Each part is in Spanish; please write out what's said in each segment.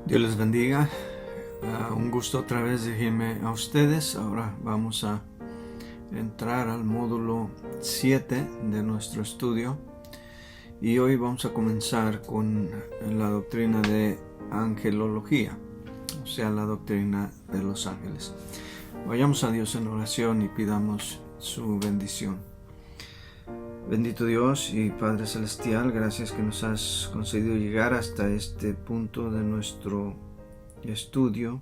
Dios les bendiga. Un gusto otra vez dirigirme a ustedes. Ahora vamos a entrar al módulo 7 de nuestro estudio. Y hoy vamos a comenzar con la doctrina de angelología, o sea, la doctrina de los ángeles. Vayamos a Dios en oración y pidamos su bendición. Bendito Dios y Padre Celestial, gracias que nos has concedido llegar hasta este punto de nuestro estudio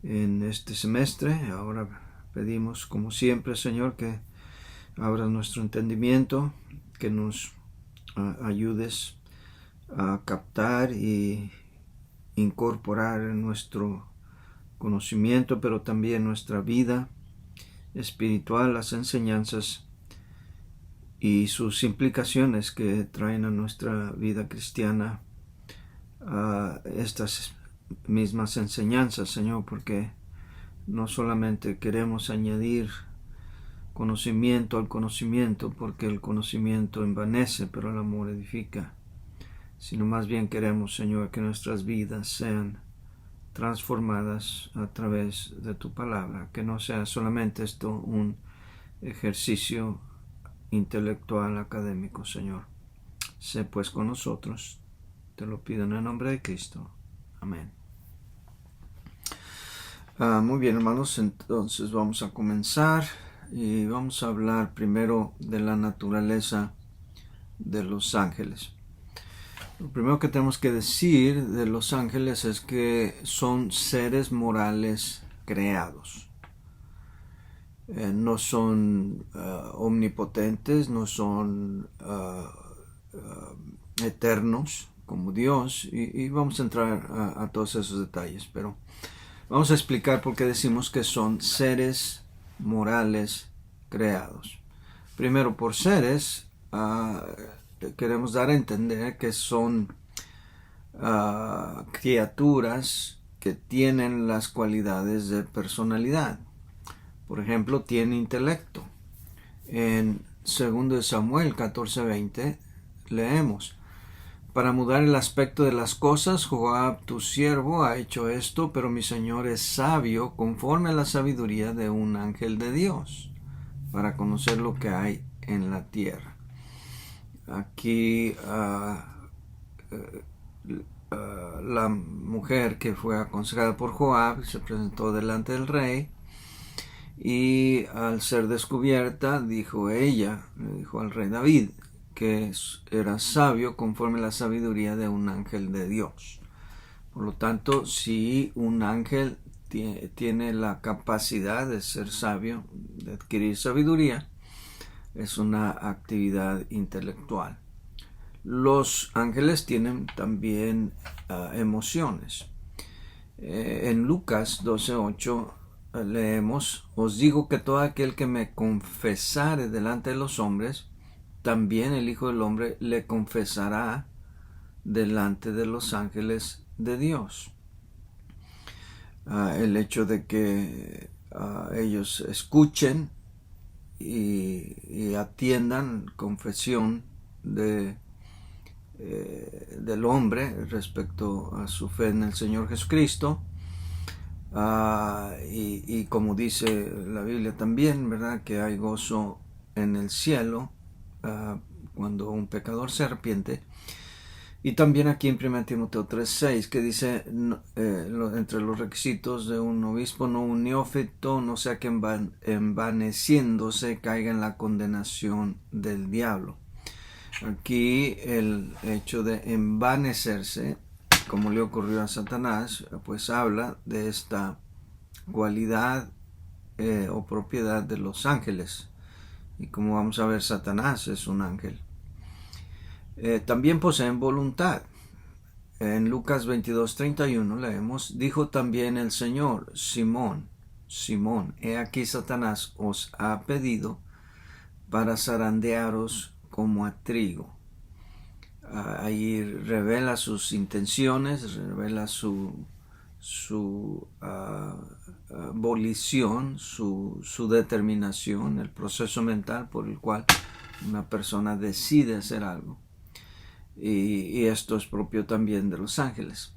en este semestre. Ahora pedimos, como siempre, Señor, que abras nuestro entendimiento, que nos ayudes a captar y incorporar en nuestro conocimiento, pero también nuestra vida espiritual, las enseñanzas y sus implicaciones que traen a nuestra vida cristiana estas mismas enseñanzas, Señor, porque no solamente queremos añadir conocimiento al conocimiento, porque el conocimiento envanece, pero el amor edifica, sino más bien queremos, Señor, que nuestras vidas sean transformadas a través de tu palabra, que no sea solamente esto un ejercicio intelectual académico, Señor. Sé pues con nosotros, te lo pido en el nombre de Cristo. Amén. Muy bien, hermanos, entonces vamos a comenzar y vamos a hablar primero de la naturaleza de los ángeles. Lo primero que tenemos que decir de los ángeles es que son seres morales creados. No son omnipotentes, no son eternos como Dios, y vamos a entrar a todos esos detalles, pero vamos a explicar por qué decimos que son seres morales creados. Primero, por seres, queremos dar a entender que son criaturas que tienen las cualidades de personalidad. Por ejemplo, tiene intelecto. En 2 Samuel 14:20 leemos: para mudar el aspecto de las cosas, Joab tu siervo ha hecho esto, pero mi Señor es sabio conforme a la sabiduría de un ángel de Dios, para conocer lo que hay en la tierra. Aquí la mujer que fue aconsejada por Joab se presentó delante del rey, y al ser descubierta le dijo al rey David que era sabio conforme a la sabiduría de un ángel de Dios. Por lo tanto, si un ángel tiene la capacidad de ser sabio, de adquirir sabiduría, es una actividad intelectual. Los ángeles tienen también emociones. En Lucas 12:8 leemos: os digo que todo aquel que me confesare delante de los hombres, también el Hijo del Hombre le confesará delante de los ángeles de Dios. El hecho de que ellos escuchen y atiendan confesión del hombre respecto a su fe en el Señor Jesucristo, y como dice la Biblia también, ¿verdad?, que hay gozo en el cielo cuando un pecador se arrepiente. Y también aquí en 1 Timoteo 3:6, que dice entre los requisitos de un obispo: no un neófito, no sea que envaneciéndose caiga en la condenación del diablo. Aquí el hecho de envanecerse, como le ocurrió a Satanás, pues habla de esta cualidad o propiedad de los ángeles. Y como vamos a ver, Satanás es un ángel. También poseen voluntad. En Lucas 22:31 leemos: dijo también el Señor: Simón, Simón, he aquí Satanás os ha pedido para zarandearos como a trigo. Ahí revela sus intenciones, revela su volición, su determinación, el proceso mental por el cual una persona decide hacer algo. Y esto es propio también de los ángeles.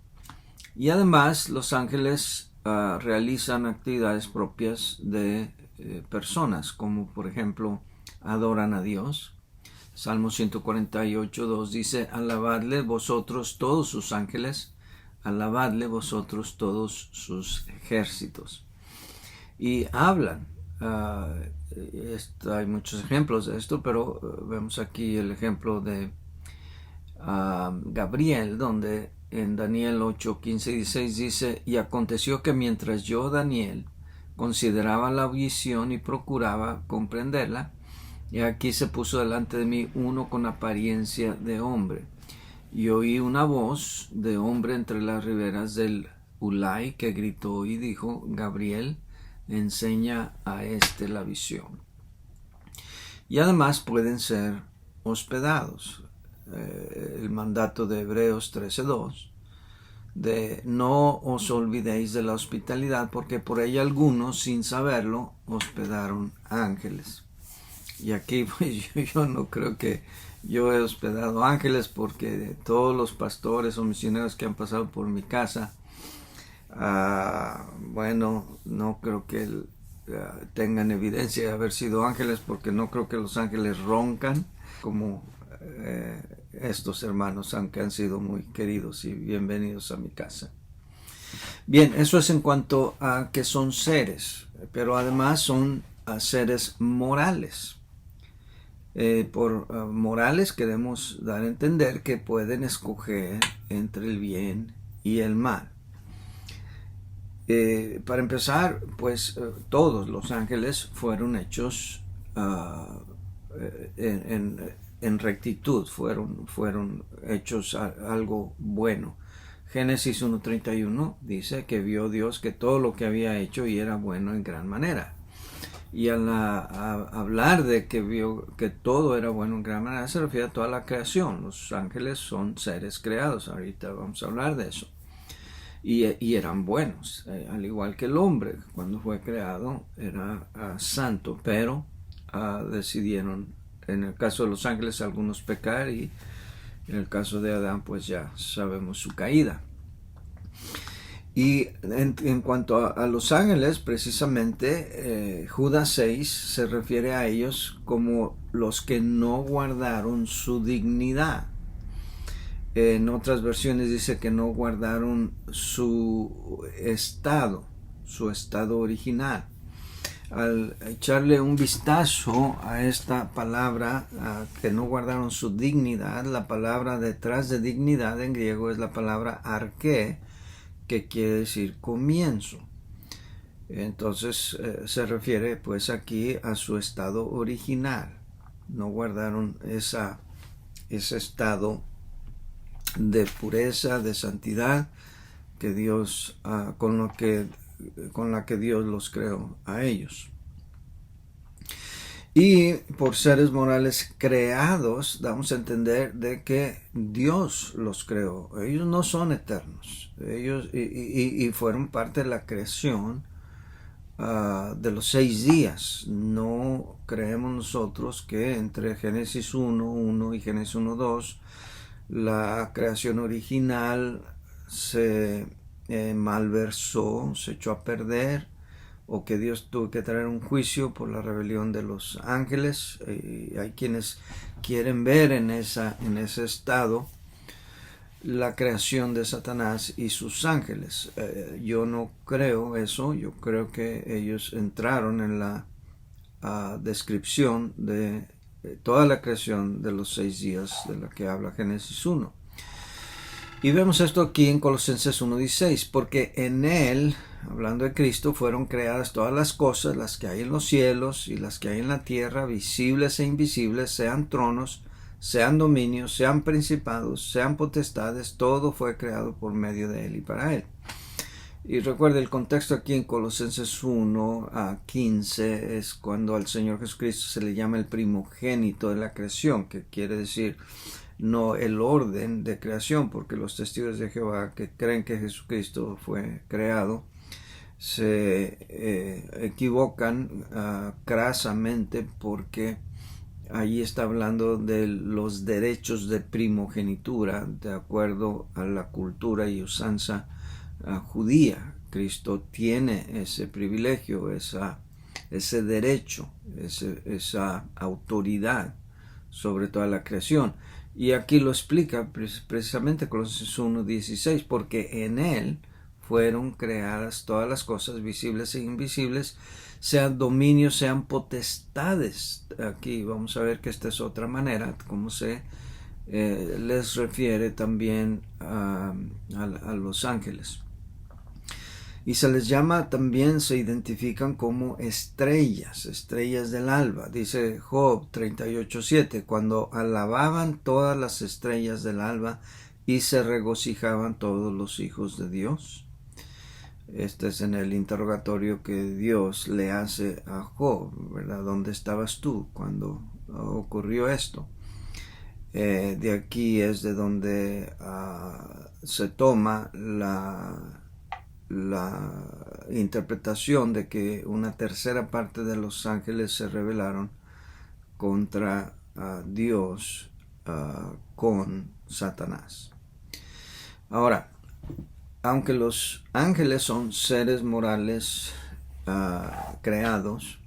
Y además los ángeles realizan actividades propias de personas, como por ejemplo adoran a Dios. Salmo 148:2 dice: alabadle vosotros todos sus ángeles, alabadle vosotros todos sus ejércitos. Y hablan. Hay muchos ejemplos de esto, pero vemos aquí el ejemplo de Gabriel, donde en Daniel 8:15 y 16 dice: y aconteció que mientras yo, Daniel, consideraba la visión y procuraba comprenderla, y aquí se puso delante de mí uno con apariencia de hombre, y oí una voz de hombre entre las riberas del Ulai que gritó y dijo: Gabriel, enseña a este la visión. Y además pueden ser hospedados. El mandato de Hebreos 13:2 de no os olvidéis de la hospitalidad, porque por ella algunos sin saberlo hospedaron ángeles. Y aquí pues yo no creo que yo he hospedado ángeles, porque todos los pastores o misioneros que han pasado por mi casa, bueno, no creo que tengan evidencia de haber sido ángeles, porque no creo que los ángeles roncan como estos hermanos, aunque han sido muy queridos y bienvenidos a mi casa. Bien, eso es en cuanto a que son seres, pero además son seres morales. Por morales queremos dar a entender que pueden escoger entre el bien y el mal. Para empezar, pues todos los ángeles fueron hechos en rectitud, fueron hechos algo bueno. Génesis 1:31 dice que vio Dios que todo lo que había hecho y era bueno en gran manera. Y al hablar de que vio que todo era bueno en gran manera, se refiere a toda la creación. Los ángeles son seres creados, ahorita vamos a hablar de eso. Y eran buenos, al igual que el hombre, cuando fue creado era santo, pero decidieron, en el caso de los ángeles, algunos pecar, y en el caso de Adán pues ya sabemos su caída. Y en cuanto a los ángeles, precisamente Judas 6 se refiere a ellos como los que no guardaron su dignidad. En otras versiones dice que no guardaron su estado original. Al echarle un vistazo a esta palabra, que no guardaron su dignidad, la palabra detrás de dignidad en griego es la palabra arché, que quiere decir comienzo. Entonces se refiere pues aquí a su estado original. No guardaron ese estado de pureza, de santidad que Dios con la que Dios los creó a ellos. Y por seres morales creados, damos a entender de que Dios los creó. Ellos no son eternos. Ellos y fueron parte de la creación de los 6 días. No creemos nosotros que entre Génesis 1:1 y Génesis 1:2 la creación original se malversó, se echó a perder, o que Dios tuvo que traer un juicio por la rebelión de los ángeles. Hay quienes quieren ver en ese estado la creación de Satanás y sus ángeles. Yo no creo eso. Yo creo que ellos entraron en la descripción de toda la creación de los 6 días de la que habla Génesis 1. Y vemos esto aquí en Colosenses 1:16, porque en él, hablando de Cristo, fueron creadas todas las cosas, las que hay en los cielos y las que hay en la tierra, visibles e invisibles, sean tronos, sean dominios, sean principados, sean potestades, todo fue creado por medio de él y para él. Y recuerde, el contexto aquí en Colosenses 1:15 es cuando al Señor Jesucristo se le llama el primogénito de la creación, que quiere decir no el orden de creación, porque los testigos de Jehová que creen que Jesucristo fue creado se equivocan crasamente, porque allí está hablando de los derechos de primogenitura de acuerdo a la cultura y usanza judía. Cristo tiene ese privilegio, ese derecho, esa autoridad sobre toda la creación. Y aquí lo explica precisamente Colosenses 1:16, porque en Él fueron creadas todas las cosas visibles e invisibles, sean dominios, sean potestades. Aquí vamos a ver que esta es otra manera, como se les refiere también a los ángeles. Y se les llama también, se identifican como estrellas del alba. Dice Job 38:7, cuando alababan todas las estrellas del alba y se regocijaban todos los hijos de Dios. Este es en el interrogatorio que Dios le hace a Job, ¿verdad? ¿Dónde estabas tú cuando ocurrió esto? De aquí es de donde se toma la interpretación de que una tercera parte de los ángeles se rebelaron contra Dios con Satanás. Ahora, aunque los ángeles son seres morales creados,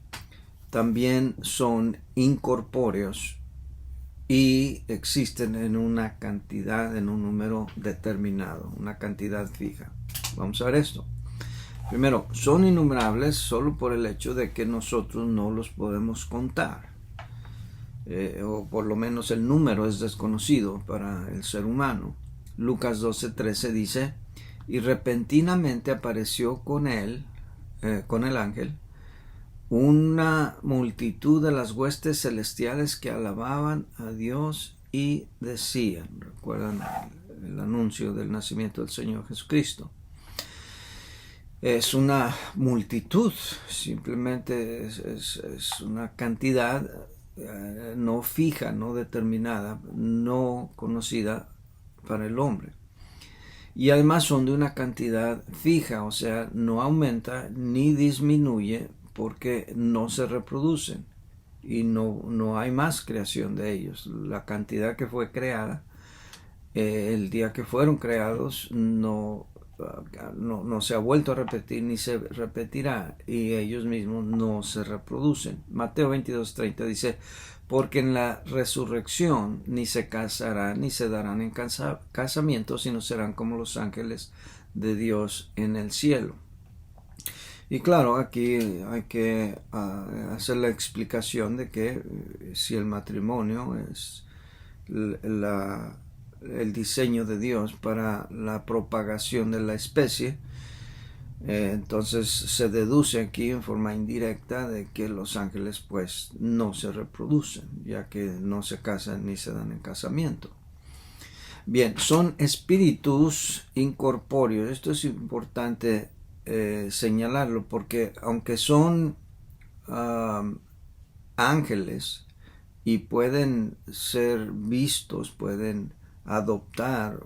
también son incorpóreos y existen en una cantidad, en un número determinado, una cantidad fija. Vamos a ver esto. Primero, son innumerables solo por el hecho de que nosotros no los podemos contar. O por lo menos el número es desconocido para el ser humano. Lucas 12:13 dice, y repentinamente apareció con el ángel, una multitud de las huestes celestiales que alababan a Dios y decían, recuerdan el anuncio del nacimiento del Señor Jesucristo. Es una multitud, simplemente es una cantidad no fija, no determinada, no conocida para el hombre. Y además son de una cantidad fija, o sea, no aumenta ni disminuye porque no se reproducen y no hay más creación de ellos. La cantidad que fue creada, el día que fueron creados, no se ha vuelto a repetir ni se repetirá, y ellos mismos no se reproducen. Mateo 22:30 dice, porque en la resurrección ni se casarán ni se darán en casamiento, sino serán como los ángeles de Dios en el cielo. Y claro, aquí hay que hacer la explicación de que si el matrimonio es el diseño de Dios para la propagación de la especie, entonces se deduce aquí en forma indirecta de que los ángeles pues no se reproducen, ya que no se casan ni se dan en casamiento. Bien, son espíritus incorpóreos. Esto es importante señalarlo, porque aunque son ángeles y pueden ser vistos, pueden adoptar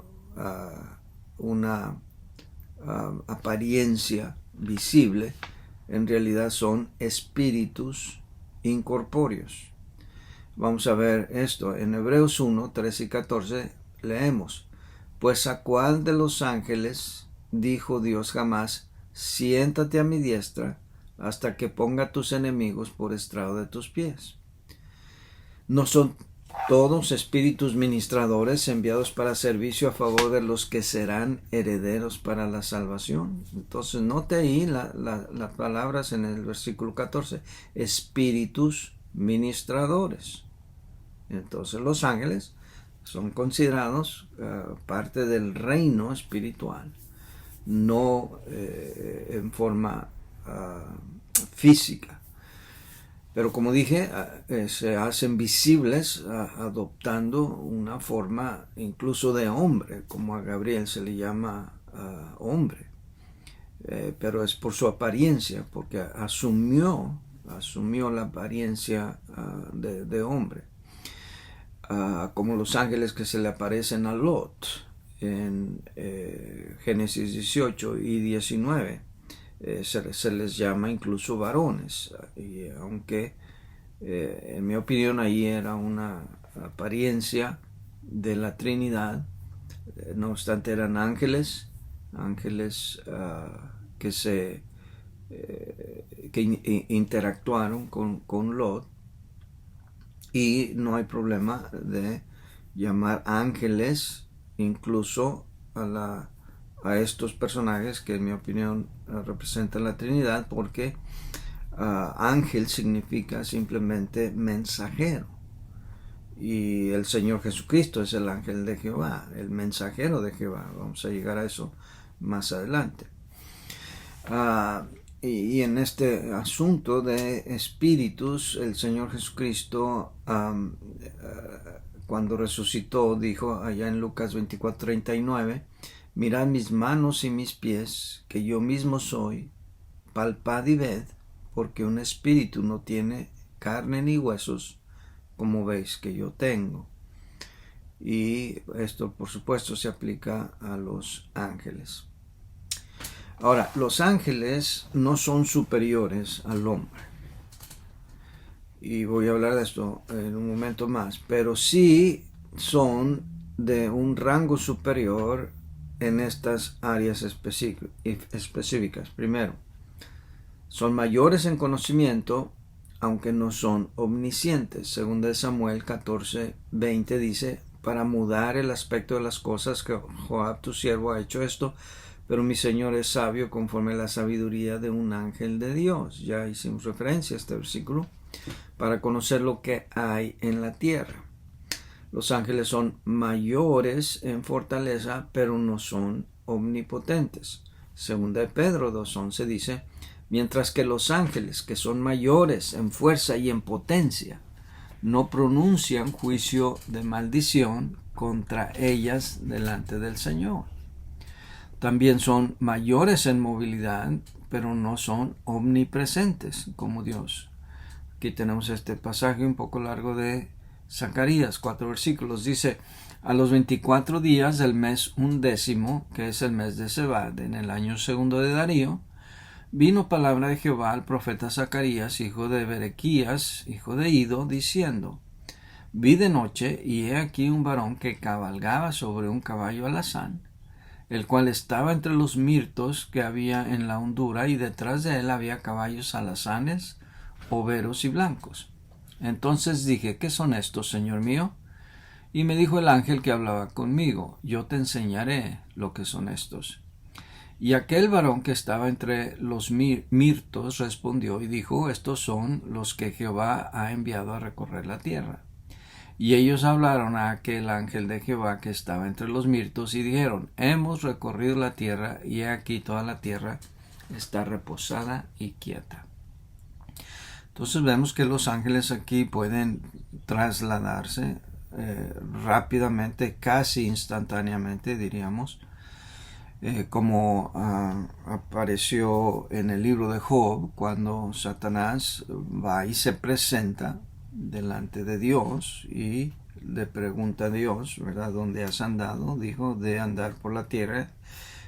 una apariencia visible, en realidad son espíritus incorpóreos. Vamos a ver esto en Hebreos 1:13-14. Leemos, pues a cuál de los ángeles dijo Dios jamás, siéntate a mi diestra hasta que ponga tus enemigos por estrado de tus pies. ¿No son todos espíritus ministradores enviados para servicio a favor de los que serán herederos para la salvación? Entonces note ahí las palabras en el versículo 14, espíritus ministradores. Entonces los ángeles son considerados parte del reino espiritual, no en forma física. Pero como dije, se hacen visibles adoptando una forma incluso de hombre, como a Gabriel se le llama hombre. Pero es por su apariencia, porque asumió la apariencia de hombre. Como los ángeles que se le aparecen a Lot en Génesis 18 y 19. Se les llama incluso varones, y aunque en mi opinión ahí era una apariencia de la Trinidad, no obstante eran ángeles ángeles que interactuaron con Lot, y no hay problema de llamar ángeles incluso a estos personajes que en mi opinión representan la Trinidad, porque ángel significa simplemente mensajero, y el Señor Jesucristo es el ángel de Jehová, el mensajero de Jehová. Vamos a llegar a eso más adelante. Y en este asunto de espíritus, el Señor Jesucristo, cuando resucitó, dijo allá en Lucas 24:39, mirad mis manos y mis pies, que yo mismo soy, palpad y ved, porque un espíritu no tiene carne ni huesos, como veis que yo tengo. Y esto, por supuesto, se aplica a los ángeles. Ahora, los ángeles no son superiores al hombre, y voy a hablar de esto en un momento más, pero sí son de un rango superior en estas áreas específicas. Primero, son mayores en conocimiento, aunque no son omniscientes. Según de Samuel 14:20 dice, para mudar el aspecto de las cosas, que Joab tu siervo ha hecho esto, pero mi Señor es sabio conforme a la sabiduría de un ángel de Dios. Ya hicimos referencia a este versículo, para conocer lo que hay en la tierra. Los ángeles son mayores en fortaleza, pero no son omnipotentes. Segunda de Pedro 2:11 dice, mientras que los ángeles, que son mayores en fuerza y en potencia, no pronuncian juicio de maldición contra ellas delante del Señor. También son mayores en movilidad, pero no son omnipresentes como Dios. Aquí tenemos este pasaje un poco largo de Zacarías, 4 versículos. Dice, a los 24 días del mes 11, que es el mes de Sebad, en el año 2 de Darío, vino palabra de Jehová al profeta Zacarías, hijo de Berequías, hijo de Ido, diciendo, vi de noche, y he aquí un varón que cabalgaba sobre un caballo alazán, el cual estaba entre los mirtos que había en la hondura, y detrás de él había caballos alazanes, overos y blancos. Entonces dije, ¿qué son estos, Señor mío? Y me dijo el ángel que hablaba conmigo, yo te enseñaré lo que son estos. Y aquel varón que estaba entre los mirtos respondió y dijo, estos son los que Jehová ha enviado a recorrer la tierra. Y ellos hablaron a aquel ángel de Jehová que estaba entre los mirtos y dijeron, hemos recorrido la tierra, y aquí toda la tierra está reposada y quieta. Entonces vemos que los ángeles aquí pueden trasladarse rápidamente, casi instantáneamente, diríamos, como apareció en el libro de Job, cuando Satanás va y se presenta delante de Dios y le pregunta a Dios, ¿verdad?, ¿dónde has andado? Dijo, de andar por la tierra,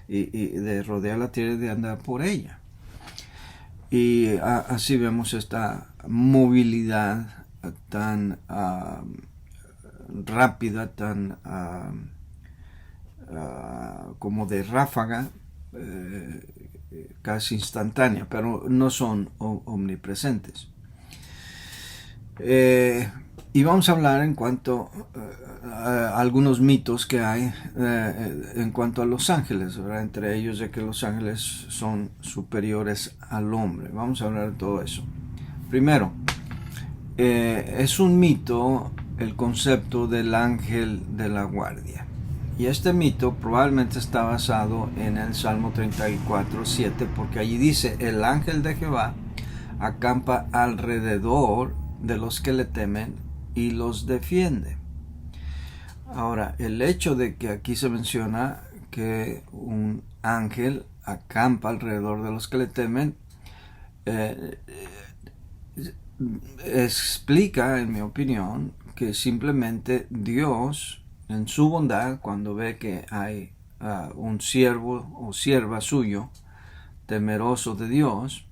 y de rodear la tierra y de andar por ella. Y así vemos esta movilidad tan rápida, tan como de ráfaga, casi instantánea, pero no son omnipresentes. Y vamos a hablar en cuanto a algunos mitos que hay en cuanto a los ángeles, ¿verdad? Entre ellos de que los ángeles son superiores al hombre. Vamos a hablar de todo eso. Primero, es un mito el concepto del ángel de la guardia. Y este mito probablemente está basado en el Salmo 34:7, porque allí dice, el ángel de Jehová acampa alrededor de los que le temen y los defiende. Ahora, el hecho de que aquí se menciona que un ángel acampa alrededor de los que le temen, explica, en mi opinión, que simplemente Dios, en su bondad, cuando ve que hay un siervo o sierva suyo temeroso de Dios,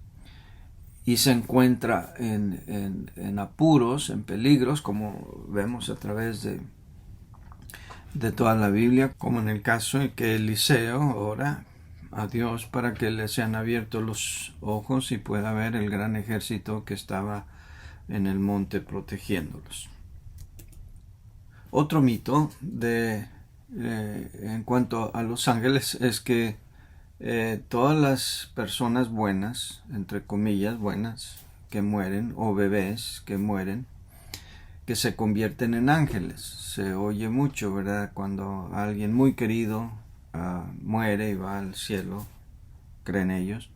y se encuentra en apuros, en peligros, como vemos a través de toda la Biblia, como en el caso en que Eliseo ora a Dios para que le sean abiertos los ojos y pueda ver el gran ejército que estaba en el monte protegiéndolos. Otro mito en cuanto a los ángeles es que todas las personas buenas, entre comillas buenas, que mueren, o bebés que mueren, que se convierten en ángeles. Se oye mucho, ¿verdad? Cuando alguien muy querido muere y va al cielo, creen ellos,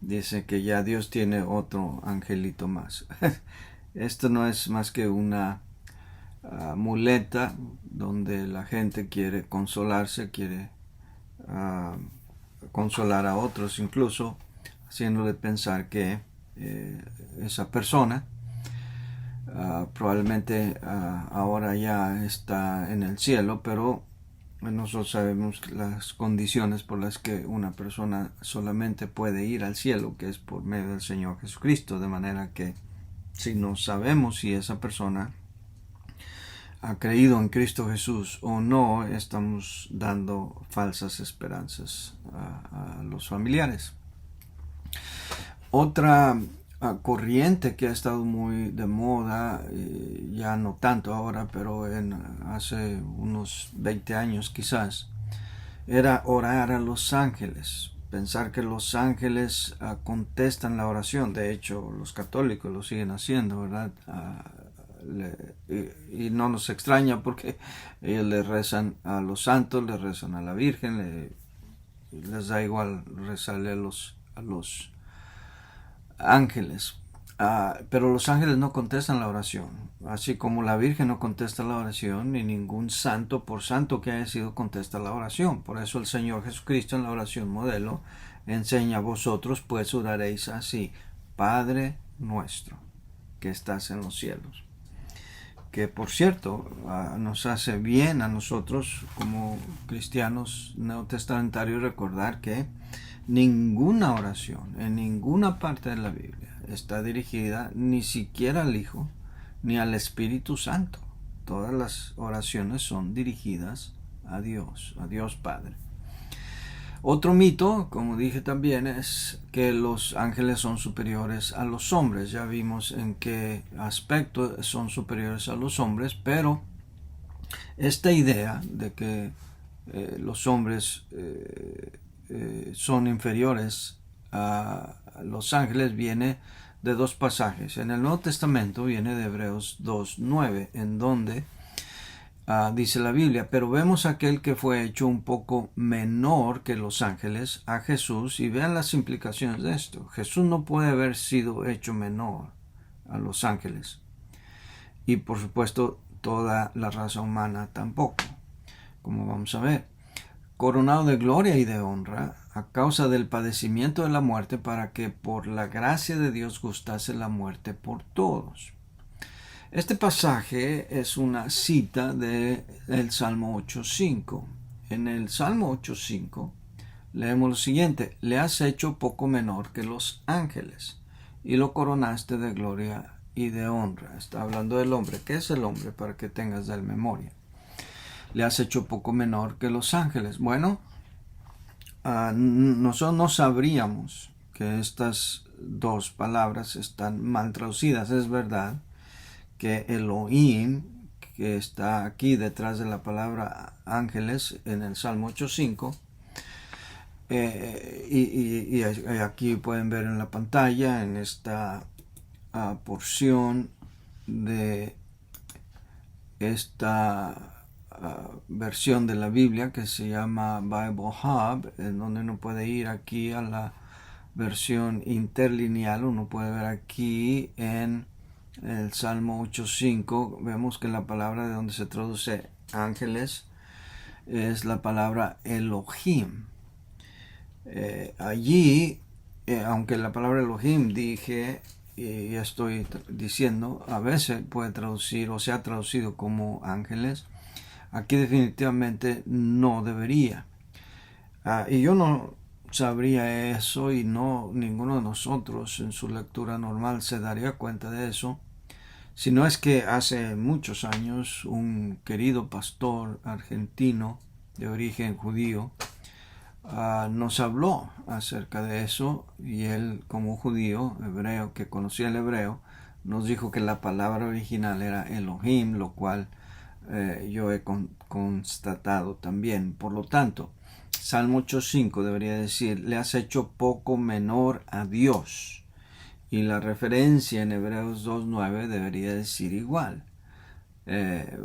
dice que ya Dios tiene otro angelito más. Esto no es más que una muleta donde la gente quiere consolarse, quiere consolar a otros, incluso haciéndole pensar que esa persona probablemente ahora ya está en el cielo, pero nosotros sabemos las condiciones por las que una persona solamente puede ir al cielo, que es por medio del Señor Jesucristo, de manera que si no sabemos si esa persona ha creído en Cristo Jesús o no, estamos dando falsas esperanzas a los familiares. Otra corriente que ha estado muy de moda, ya no tanto ahora, pero hace unos 20 años quizás, era orar a los ángeles, pensar que los ángeles contestan la oración. De hecho, los católicos lo siguen haciendo, ¿verdad? Y no nos extraña porque ellos le rezan a los santos, le rezan a la Virgen, les da igual rezarle a los ángeles. Pero los ángeles no contestan la oración, así como la Virgen no contesta la oración, ni ningún santo, por santo que haya sido, contesta la oración. Por eso el Señor Jesucristo en la oración modelo enseña: vosotros pues oraréis así: Padre nuestro que estás en los cielos. Que por cierto nos hace bien a nosotros como cristianos neotestamentarios recordar que ninguna oración en ninguna parte de la Biblia está dirigida ni siquiera al Hijo ni al Espíritu Santo. Todas las oraciones son dirigidas a Dios Padre. Otro mito, como dije también, es que los ángeles son superiores a los hombres. Ya vimos en qué aspecto son superiores a los hombres, pero esta idea de que los hombres son inferiores a los ángeles viene de dos pasajes. En el Nuevo Testamento viene de Hebreos 2:9, en donde dice la Biblia: pero vemos a aquel que fue hecho un poco menor que los ángeles, a Jesús, y vean las implicaciones de esto. Jesús no puede haber sido hecho menor a los ángeles, y por supuesto toda la raza humana tampoco, como vamos a ver. Coronado de gloria y de honra a causa del padecimiento de la muerte, para que por la gracia de Dios gustase la muerte por todos. Este pasaje es una cita del Salmo 8:5. En el Salmo 8:5 leemos lo siguiente: le has hecho poco menor que los ángeles y lo coronaste de gloria y de honra. Está hablando del hombre. ¿Qué es el hombre? Para que tengas de memoria. Le has hecho poco menor que los ángeles. Bueno, nosotros no sabríamos que estas dos palabras están mal traducidas. Es verdad que Elohim, que está aquí detrás de la palabra ángeles en el Salmo 8:5, y aquí pueden ver en la pantalla, en esta porción de esta versión de la Biblia que se llama Bible Hub, en donde uno puede ir aquí a la versión interlineal. Uno puede ver aquí en el Salmo 8:5, vemos que la palabra de donde se traduce ángeles es la palabra Elohim. Allí, aunque la palabra Elohim dije, y estoy diciendo, a veces puede traducir o se ha traducido como ángeles, aquí definitivamente no debería. Y yo no sabría eso, y ninguno de nosotros en su lectura normal se daría cuenta de eso, si no es que hace muchos años un querido pastor argentino de origen judío nos habló acerca de eso, y él, como judío hebreo que conocía el hebreo, nos dijo que la palabra original era Elohim, lo cual yo he constatado también. Por lo tanto, Salmo 8.5 debería decir: le has hecho poco menor a Dios. Y la referencia en Hebreos 2.9 debería decir igual.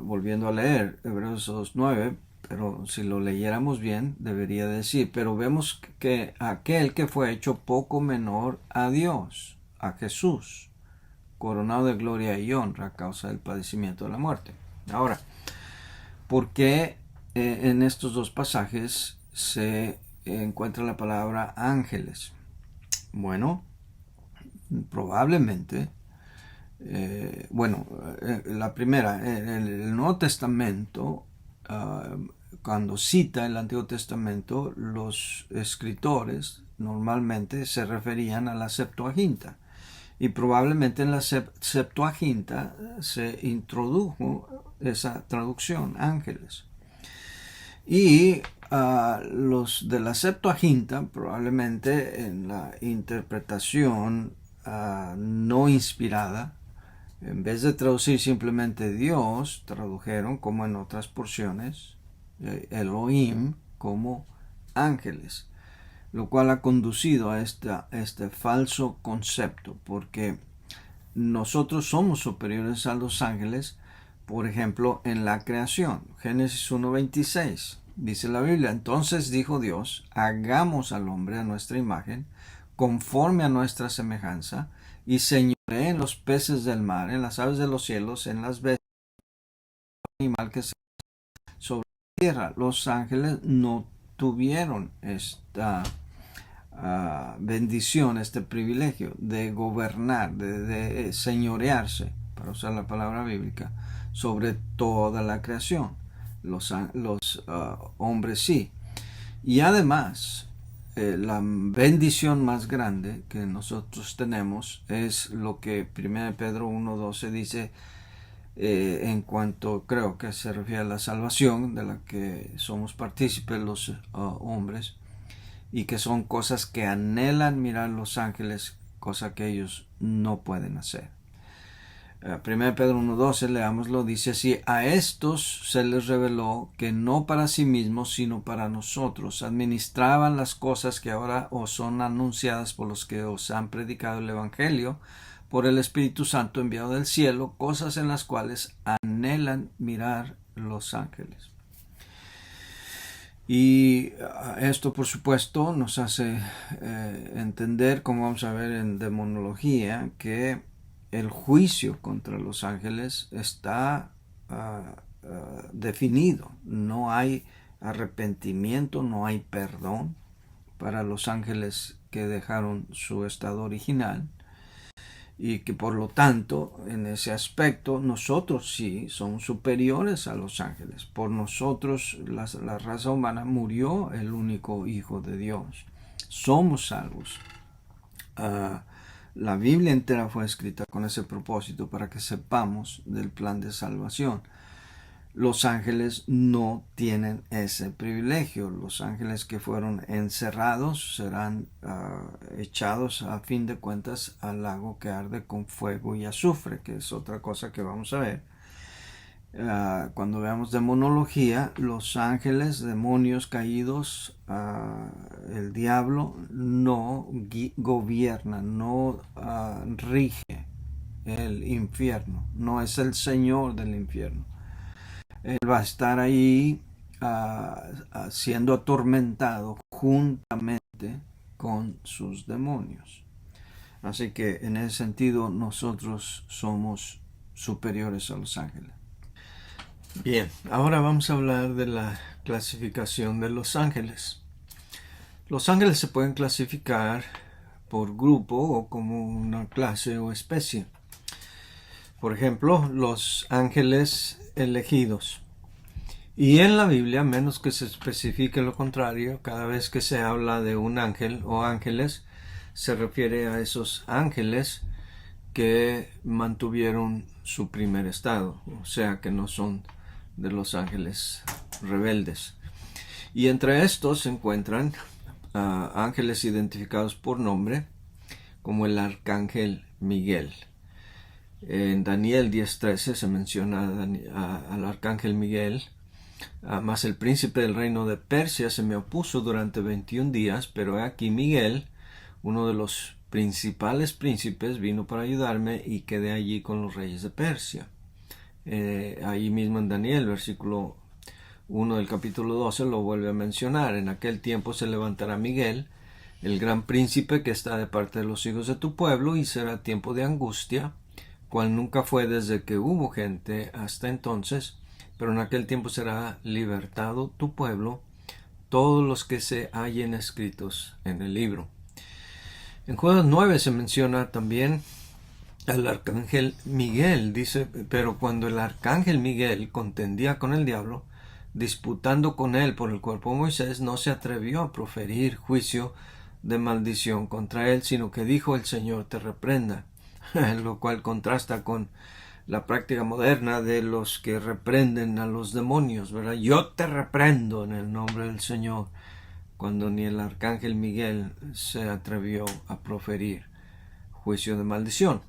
Volviendo a leer Hebreos 2.9, pero si lo leyéramos bien, debería decir: pero vemos que aquel que fue hecho poco menor a Dios, a Jesús, coronado de gloria y honra a causa del padecimiento de la muerte. Ahora, ¿por qué en estos dos pasajes se encuentra la palabra ángeles? Bueno, probablemente, la primera, el Nuevo Testamento, cuando cita el Antiguo Testamento, los escritores normalmente se referían a la Septuaginta. Y probablemente en la Septuaginta se introdujo esa traducción, ángeles. Y los de la Septuaginta, probablemente en la interpretación no inspirada, en vez de traducir simplemente Dios, tradujeron, como en otras porciones, Elohim como ángeles, lo cual ha conducido a este falso concepto, porque nosotros somos superiores a los ángeles, por ejemplo, en la creación. Génesis 1.26 dice la Biblia: entonces dijo Dios, hagamos al hombre a nuestra imagen, conforme a nuestra semejanza, y señoree en los peces del mar, en las aves de los cielos, en las bestias, animal que se sobre la tierra. Los ángeles no tuvieron esta bendición, este privilegio de gobernar, de señorearse, para usar la palabra bíblica, sobre toda la creación. Los hombres sí. Y además, la bendición más grande que nosotros tenemos es lo que 1 Pedro 1.12 dice, en cuanto, creo que se refiere a la salvación de la que somos partícipes los hombres, y que son cosas que anhelan mirar los ángeles, cosa que ellos no pueden hacer. 1 Pedro 1.12, leámoslo, dice así: a estos se les reveló que no para sí mismos, sino para nosotros, administraban las cosas que ahora os son anunciadas por los que os han predicado el Evangelio, por el Espíritu Santo enviado del cielo, cosas en las cuales anhelan mirar los ángeles. Y esto, por supuesto, nos hace entender, como vamos a ver en demonología, que el juicio contra los ángeles está definido. No hay arrepentimiento, no hay perdón para los ángeles que dejaron su estado original, y que por lo tanto en ese aspecto nosotros sí somos superiores a los ángeles. Por nosotros la raza humana murió el único Hijo de Dios. Somos salvos. La Biblia entera fue escrita con ese propósito, para que sepamos del plan de salvación. Los ángeles no tienen ese privilegio. Los ángeles que fueron encerrados serán echados a fin de cuentas al lago que arde con fuego y azufre, que es otra cosa que vamos a ver. Cuando veamos demonología, los ángeles, demonios caídos, el diablo no gobierna, no rige el infierno, no es el señor del infierno. Él va a estar ahí siendo atormentado juntamente con sus demonios. Así que en ese sentido nosotros somos superiores a los ángeles. Bien, ahora vamos a hablar de la clasificación de los ángeles. Los ángeles se pueden clasificar por grupo o como una clase o especie. Por ejemplo, los ángeles elegidos. Y en la Biblia, menos que se especifique lo contrario, cada vez que se habla de un ángel o ángeles, se refiere a esos ángeles que mantuvieron su primer estado, o sea que no son de los ángeles rebeldes. Y entre estos se encuentran ángeles identificados por nombre, como el arcángel Miguel. En Daniel 10:13 se menciona al arcángel Miguel. Mas el príncipe del reino de Persia se me opuso durante 21 días, pero aquí Miguel, uno de los principales príncipes, vino para ayudarme y quedé allí con los reyes de Persia. Ahí mismo en Daniel, versículo 1 del capítulo 12, lo vuelve a mencionar. En aquel tiempo se levantará Miguel, el gran príncipe que está de parte de los hijos de tu pueblo, y será tiempo de angustia, cual nunca fue desde que hubo gente hasta entonces, pero en aquel tiempo será libertado tu pueblo, todos los que se hallen escritos en el libro. En Juegos 9 se menciona también al arcángel Miguel. Dice, pero cuando el arcángel Miguel contendía con el diablo, disputando con él por el cuerpo de Moisés, no se atrevió a proferir juicio de maldición contra él, sino que dijo, el Señor te reprenda, lo cual contrasta con la práctica moderna de los que reprenden a los demonios, ¿verdad? Yo te reprendo en el nombre del Señor, cuando ni el arcángel Miguel se atrevió a proferir juicio de maldición.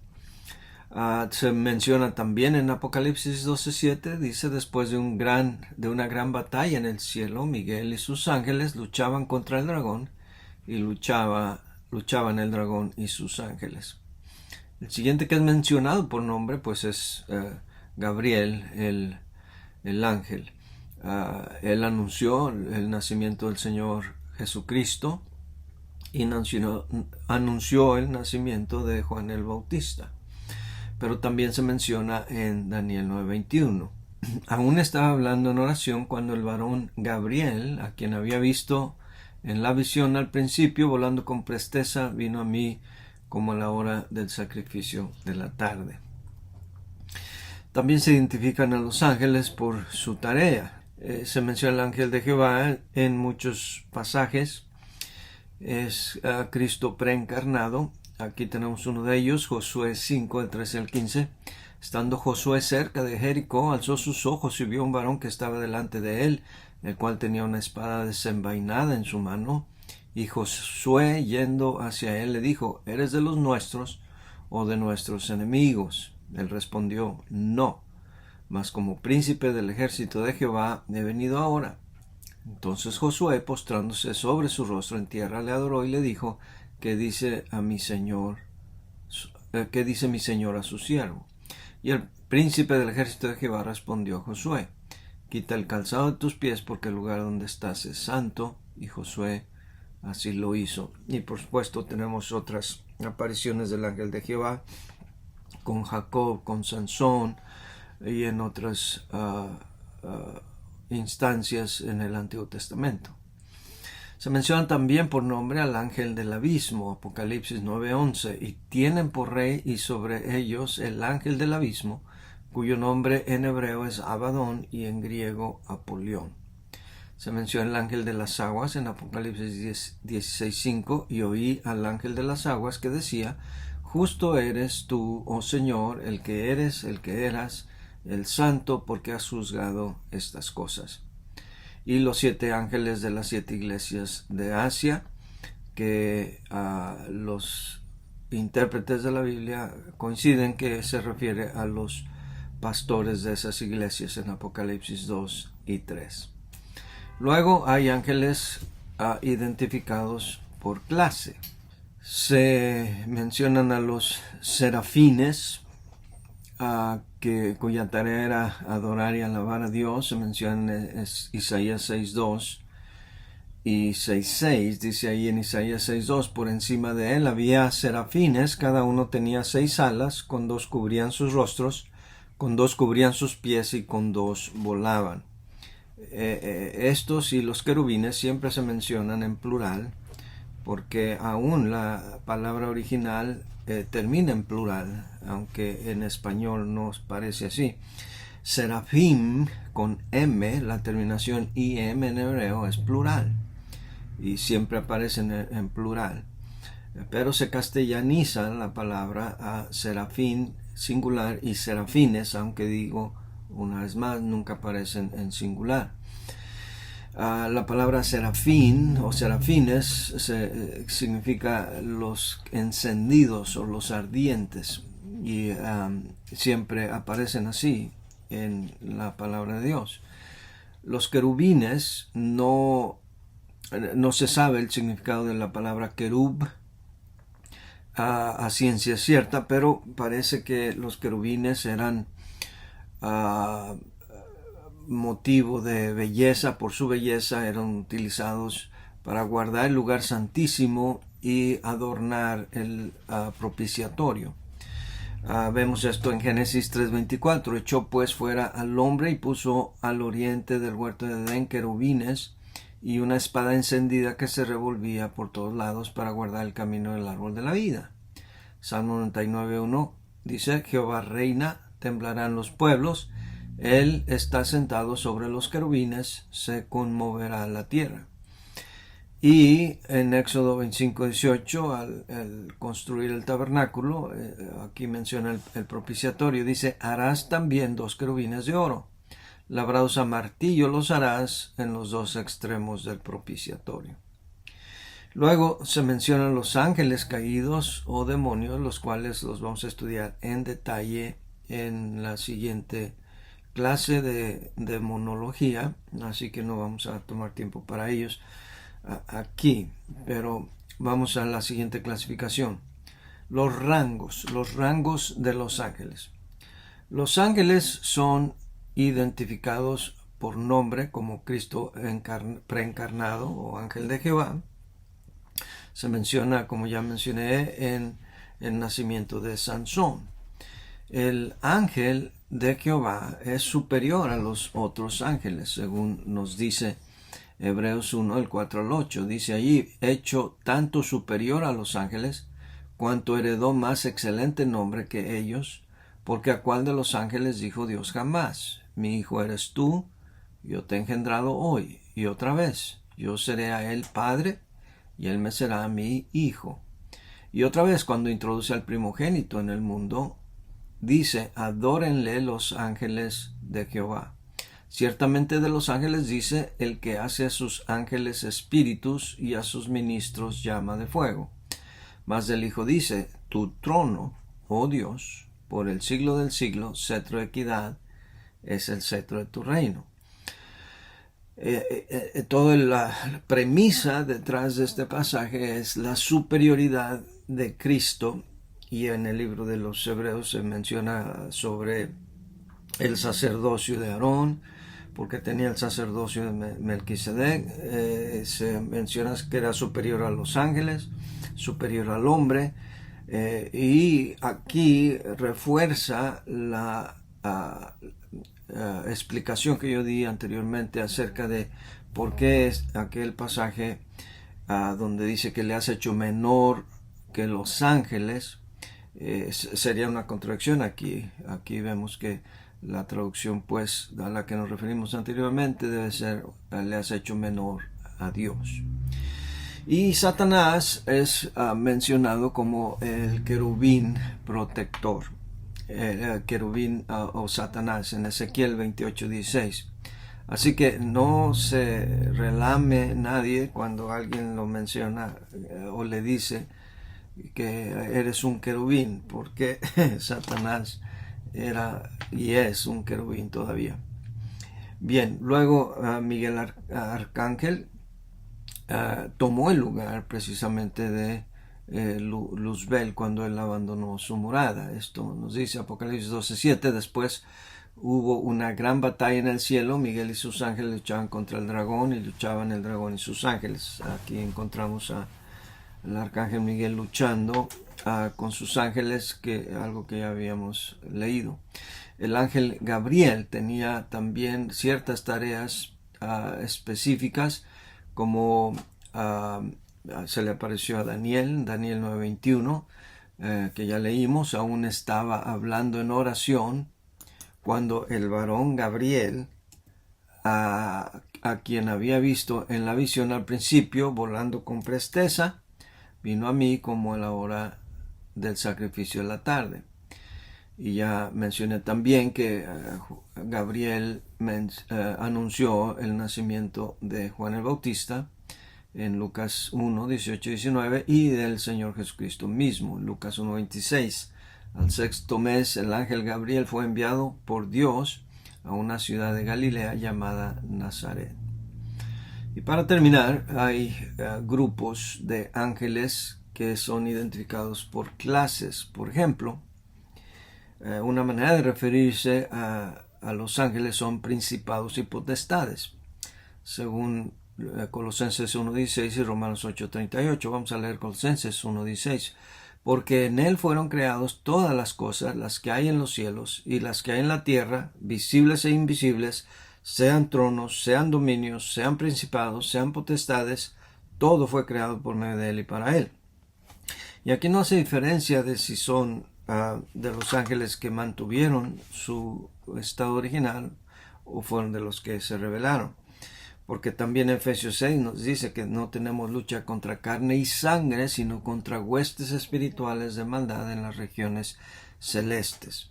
Se menciona también en Apocalipsis 12:7, dice, después de una gran batalla en el cielo, Miguel y sus ángeles luchaban contra el dragón, y luchaban el dragón y sus ángeles. El siguiente que es mencionado por nombre, pues es Gabriel, el ángel. Él anunció el nacimiento del Señor Jesucristo y anunció el nacimiento de Juan el Bautista. Pero también se menciona en Daniel 9:21. Aún estaba hablando en oración cuando el varón Gabriel, a quien había visto en la visión al principio, volando con presteza, vino a mí como a la hora del sacrificio de la tarde. También se identifican a los ángeles por su tarea. Se menciona el ángel de Jehová en muchos pasajes. Es Cristo preencarnado. Aquí tenemos uno de ellos, Josué 5, del 13 al 15. Estando Josué cerca de Jericó, alzó sus ojos y vio un varón que estaba delante de él, el cual tenía una espada desenvainada en su mano. Y Josué, yendo hacia él, le dijo, ¿eres de los nuestros o de nuestros enemigos? Él respondió, no, mas como príncipe del ejército de Jehová he venido ahora. Entonces Josué, postrándose sobre su rostro en tierra, le adoró y le dijo, ¿qué dice mi señor a su siervo? Y el príncipe del ejército de Jehová respondió a Josué, quita el calzado de tus pies, porque el lugar donde estás es santo. Y Josué así lo hizo. Y por supuesto tenemos otras apariciones del ángel de Jehová con Jacob, con Sansón y en otras instancias en el Antiguo Testamento. Se menciona también por nombre al ángel del abismo, Apocalipsis 9:11, y tienen por rey y sobre ellos el ángel del abismo, cuyo nombre en hebreo es Abadón y en griego Apolión. Se menciona el ángel de las aguas en Apocalipsis 16:5, y oí al ángel de las aguas que decía, justo eres tú, oh Señor, el que eres, el que eras, el santo, porque has juzgado estas cosas. Y los 7 ángeles de las 7 iglesias de Asia, que los intérpretes de la Biblia coinciden que se refiere a los pastores de esas iglesias en Apocalipsis 2 y 3. Luego hay ángeles identificados por clase. Se mencionan a los serafines, cuya tarea era adorar y alabar a Dios. Se menciona en Isaías 6:2 y 6:6. Dice ahí en Isaías 6:2, por encima de él había serafines, cada uno tenía 6 alas, con 2 cubrían sus rostros, con 2 cubrían sus pies y con 2 volaban. Estos y los querubines siempre se mencionan en plural, porque aún la palabra original termina en plural, aunque en español nos parece así. Serafim con M, la terminación IM en hebreo es plural y siempre aparece en plural, pero se castellaniza la palabra a serafín singular y serafines, aunque digo una vez más, nunca aparecen en singular. La palabra serafín o serafines significa los encendidos o los ardientes, y siempre aparecen así en la palabra de Dios. Los querubines no se sabe el significado de la palabra querub a ciencia cierta, pero parece que los querubines eran motivo de belleza. Por su belleza eran utilizados para guardar el lugar santísimo y adornar el propiciatorio. Vemos esto en Génesis 3:24. Echó pues fuera al hombre y puso al oriente del huerto de Edén querubines y una espada encendida que se revolvía por todos lados para guardar el camino del árbol de la vida. Salmo 99:1 dice: Jehová reina, temblarán los pueblos, él está sentado sobre los querubines, se conmoverá la tierra. Y en Éxodo 25:18, al construir el tabernáculo, aquí menciona el propiciatorio, dice: harás también 2 querubines de oro, labrados a martillo los harás en los 2 extremos del propiciatorio. Luego se mencionan los ángeles caídos o demonios, los cuales los vamos a estudiar en detalle en la siguiente clase de demonología, así que no vamos a tomar tiempo para ellos aquí, pero vamos a la siguiente clasificación. Los rangos de los ángeles. Los ángeles son identificados por nombre como Cristo preencarnado o ángel de Jehová. Se menciona, como ya mencioné, en el nacimiento de Sansón. El ángel de Jehová es superior a los otros ángeles, según nos dice Hebreos 1, el 4 al 8. Dice allí: hecho tanto superior a los ángeles, cuanto heredó más excelente nombre que ellos, porque a cuál de los ángeles dijo Dios jamás: mi hijo eres tú, yo te he engendrado hoy, y otra vez, yo seré a él padre, y él me será mi hijo. Y otra vez, cuando introduce al primogénito en el mundo, dice: adórenle los ángeles de Jehová. Ciertamente de los ángeles dice: el que hace a sus ángeles espíritus y a sus ministros llama de fuego. Mas del Hijo dice: tu trono, oh Dios, por el siglo del siglo, cetro de equidad es el cetro de tu reino. Toda la premisa detrás de este pasaje es la superioridad de Cristo, y en el libro de los Hebreos se menciona sobre el sacerdocio de Aarón, porque tenía el sacerdocio de Melquisedec. Se menciona que era superior a los ángeles, superior al hombre, y aquí refuerza la explicación que yo di anteriormente acerca de por qué es aquel pasaje donde dice que le has hecho menor que los ángeles. Sería una contradicción aquí. Aquí vemos que la traducción, pues, a la que nos referimos anteriormente, debe ser: le has hecho menor a Dios. Y Satanás es mencionado como el querubín protector, el querubín o Satanás, en Ezequiel 28:16. Así que no se relame nadie cuando alguien lo menciona o le dice que eres un querubín, porque Satanás era y es un querubín todavía. Bien, luego Miguel Arcángel tomó el lugar precisamente de Luzbel cuando él abandonó su morada. Esto nos dice Apocalipsis 12:7. Después hubo una gran batalla en el cielo. Miguel y sus ángeles luchaban contra el dragón, y luchaban el dragón y sus ángeles. Aquí encontramos al arcángel Miguel luchando con sus ángeles, algo que ya habíamos leído. El ángel Gabriel tenía también ciertas tareas específicas, como se le apareció a Daniel 9:21, que ya leímos. Aún estaba hablando en oración cuando el varón Gabriel, a quien había visto en la visión al principio volando con presteza, vino a mí como a la hora del sacrificio de la tarde. Y ya mencioné también que Gabriel anunció el nacimiento de Juan el Bautista en Lucas 1, 18 y 19, y del Señor Jesucristo mismo, Lucas 1, 26. Al sexto mes, el ángel Gabriel fue enviado por Dios a una ciudad de Galilea llamada Nazaret. Y para terminar, hay grupos de ángeles que son identificados por clases. Por ejemplo, una manera de referirse a los ángeles son principados y potestades, según Colosenses 1.16 y Romanos 8.38. Vamos a leer Colosenses 1.16. Porque en él fueron creados todas las cosas, las que hay en los cielos y las que hay en la tierra, visibles e invisibles, sean tronos, sean dominios, sean principados, sean potestades, todo fue creado por medio de él y para él. Y aquí no hace diferencia de si son de los ángeles que mantuvieron su estado original o fueron de los que se rebelaron. Porque también Efesios 6 nos dice que no tenemos lucha contra carne y sangre, sino contra huestes espirituales de maldad en las regiones celestes.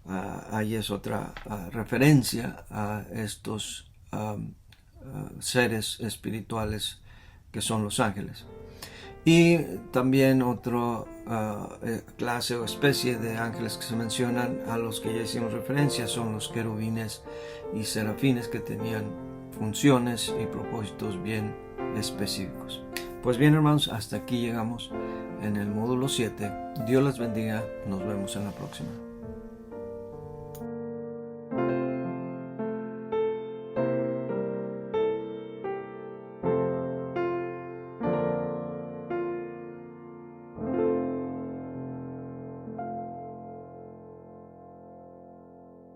Ahí es otra referencia a estos seres espirituales que son los ángeles. Y también otra clase o especie de ángeles que se mencionan, a los que ya hicimos referencia, son los querubines y serafines, que tenían funciones y propósitos bien específicos. Pues bien, hermanos, hasta aquí llegamos en el módulo 7. Dios les bendiga. Nos vemos en la próxima.